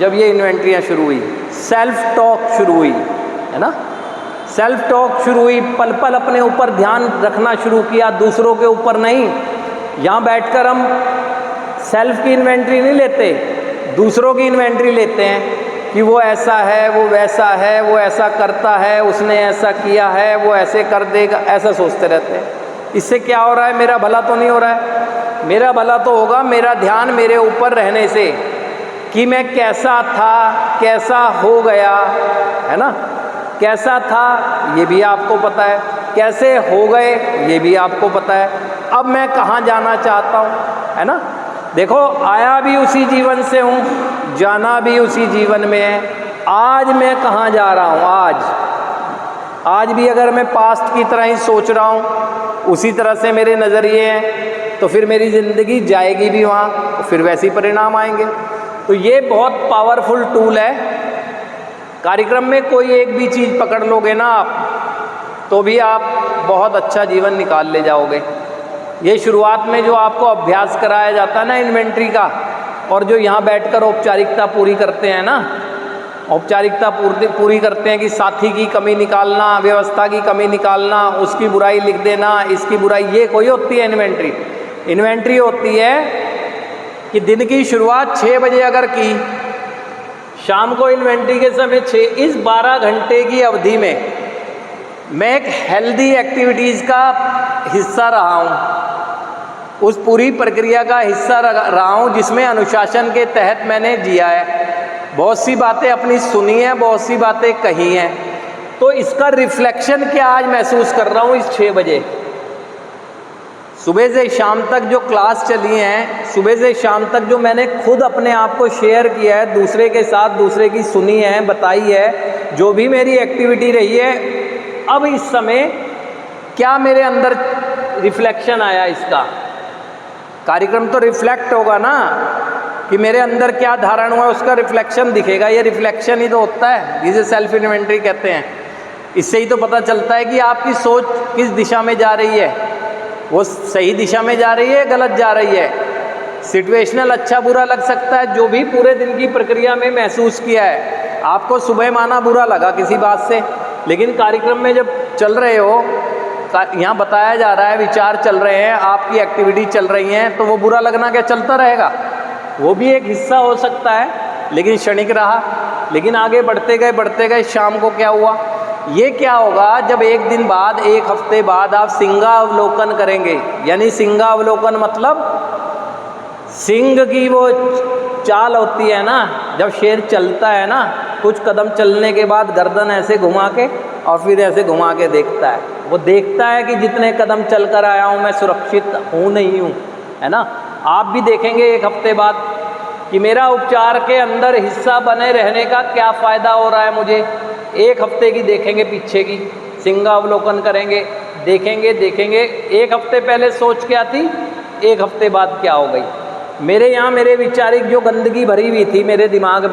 जब ये इन्वेंट्रियाँ शुरू हुई, सेल्फ टॉक शुरू हुई, है ना, सेल्फ टॉक शुरू हुई, पल पल अपने ऊपर ध्यान रखना शुरू किया, दूसरों के ऊपर नहीं। यहाँ बैठकर हम सेल्फ की इन्वेंट्री नहीं लेते, दूसरों की इन्वेंट्री लेते हैं कि वो ऐसा है, वो वैसा है, वो ऐसा करता है, उसने ऐसा किया है, वो ऐसे कर देगा, ऐसा सोचते रहते हैं। इससे क्या हो रहा है? मेरा भला तो नहीं हो रहा है। मेरा भला तो होगा मेरा ध्यान मेरे ऊपर रहने से, कि मैं कैसा था, कैसा हो गया, है ना, कैसा था ये भी आपको पता है, कैसे हो गए ये भी आपको पता है, अब मैं कहाँ जाना चाहता हूँ, है ना। देखो, आया भी उसी जीवन से हूँ, जाना भी उसी जीवन में है। आज मैं कहाँ जा रहा हूँ? आज भी अगर मैं पास्ट की तरह ही सोच रहा हूँ, उसी तरह से मेरे नज़रिए हैं, तो फिर मेरी ज़िंदगी जाएगी भी वहाँ, तो फिर वैसे ही परिणाम आएंगे। तो ये बहुत पावरफुल टूल है। कार्यक्रम में कोई एक भी चीज़ पकड़ लोगे ना आप, तो भी आप बहुत अच्छा जीवन निकाल ले जाओगे। ये शुरुआत में जो आपको अभ्यास कराया जाता है ना इन्वेंट्री का, और जो यहाँ बैठकर औपचारिकता पूरी करते हैं ना, औपचारिकता पूरी करते हैं कि साथी की कमी निकालना, व्यवस्था की कमी निकालना, उसकी बुराई लिख देना, इसकी बुराई, ये कोई होती है इन्वेंट्री? इन्वेंट्री होती है कि दिन की शुरुआत 6 बजे अगर की, शाम को इन्वेंट्री के समय 6, इस 12 घंटे की अवधि में मैं एक हेल्दी एक्टिविटीज़ का हिस्सा रहा हूँ, उस पूरी प्रक्रिया का हिस्सा रहा हूँ जिसमें अनुशासन के तहत मैंने जिया है। बहुत सी बातें अपनी सुनी हैं, बहुत सी बातें कही हैं, तो इसका रिफ्लेक्शन क्या आज महसूस कर रहा हूँ इस 6 बजे। सुबह से शाम तक जो क्लास चली हैं, सुबह से शाम तक जो मैंने खुद अपने आप को शेयर किया है दूसरे के साथ, दूसरे की सुनी है, बताई है, जो भी मेरी एक्टिविटी रही है, अब इस समय क्या मेरे अंदर रिफ्लेक्शन आया इसका? कार्यक्रम तो रिफ्लेक्ट होगा ना, कि मेरे अंदर क्या धारण हुआ, उसका रिफ्लेक्शन दिखेगा। ये रिफ्लेक्शन ही तो होता है, जिसे सेल्फ इन्वेंट्री कहते हैं। इससे ही तो पता चलता है कि आपकी सोच किस दिशा में जा रही है, वो सही दिशा में जा रही है, गलत जा रही है। सिचुएशनल अच्छा बुरा लग सकता है, जो भी पूरे दिन की प्रक्रिया में महसूस किया है। आपको सुबह माना बुरा लगा किसी बात से, लेकिन कार्यक्रम में जब चल रहे हो, यहाँ बताया जा रहा है, विचार चल रहे हैं, आपकी एक्टिविटी चल रही हैं, तो वो बुरा लगना क्या चलता रहेगा? वो भी एक हिस्सा हो सकता है, लेकिन क्षणिक रहा। लेकिन आगे बढ़ते गए, शाम को क्या हुआ? ये क्या होगा जब एक दिन बाद, एक हफ्ते बाद आप सिंहावलोकन करेंगे। यानी सिंहावलोकन मतलब सिंह की वो चाल होती है ना, जब शेर चलता है ना, कुछ कदम चलने के बाद गर्दन ऐसे घुमा के और फिर ऐसे घुमा के देखता है। वो देखता है कि जितने कदम चल कर आया हूँ मैं सुरक्षित हूँ नहीं हूँ, है ना। आप भी देखेंगे एक हफ्ते बाद कि मेरा उपचार के अंदर हिस्सा बने रहने का क्या फ़ायदा हो रहा है मुझे। एक हफ्ते की देखेंगे, पीछे की सिंहावलोकन करेंगे, देखेंगे। एक हफ्ते पहले सोच क्या थी, एक हफ्ते बाद क्या हो गई। मेरे यहाँ मेरे वैचारिक जो गंदगी भरी हुई थी मेरे दिमाग में,